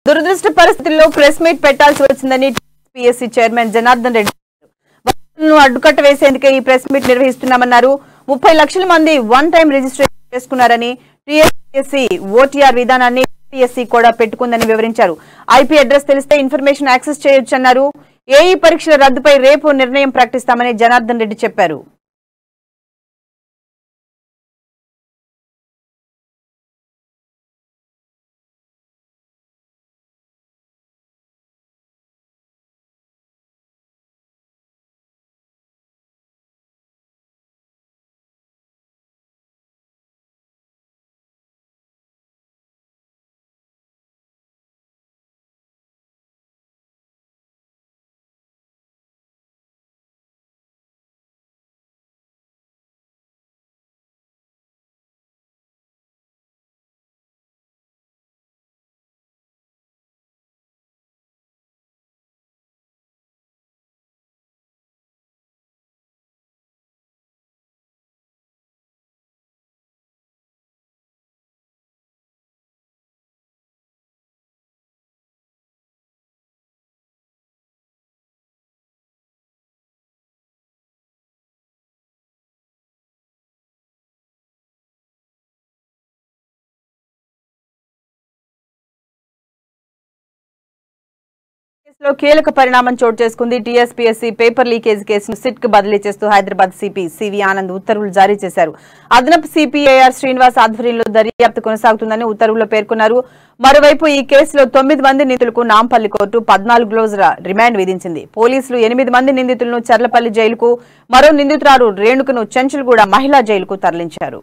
దురదృష్ట పరిస్థితుల్లో press meet పెట్టాల్సి వచ్చిందని టీఎస్పీఎస్సీ చైర్మన్ జనార్దన్ రెడ్డి అడ్డుకట్ట వేసేందుకే ఈ ప్రెస్ మీట్ నిర్వహిస్తున్నామన్నారు. 30 లక్షల మంది వన్ టైం రిజిస్ట్రేషన్ చేసుకున్నారని, టీఎస్పీఎస్సీ ఓటీఆర్ విధానాన్ని టీఎస్పీఎస్సీ కూడా పెట్టుకుందని వివరించారు. ఐపీ అడ్రస్ తెలిస్తే ఇన్ఫర్మేషన్ యాక్సెస్ చేయొచ్చన్నారు. ఏఈ పరీక్షల రద్దుపై రేపు నిర్ణయం ప్రకటిస్తామని జనార్దన్ రెడ్డి చెప్పారు. కేసులో కీలక పరిణామం చోటు చేసుకుంది. టీఎస్పీఎస్సీ పేపర్ లీకేజ్ కేసును సిట్ కు బదిలీ చేస్తూ హైదరాబాద్ సిపి సివి ఆనంద్ ఉత్తర్వులు జారీ చేశారు. అదనపు సిపి ఏఆర్ శ్రీనివాస్ ఆధ్వర్యంలో దర్యాప్తు కొనసాగుతుందని ఉత్తర్వుల్లో పేర్కొన్నారు. మరోవైపు ఈ కేసులో 9 మంది నిందితులకు నాంపల్లి కోర్టు 14 రోజుల రిమాండ్ విధించింది. పోలీసులు 8 మంది నిందితులను చర్లపల్లి జైలుకు, మరో నిందితురాలు రేణుకను చెంచులగూడ మహిళా జైలుకు తరలించారు.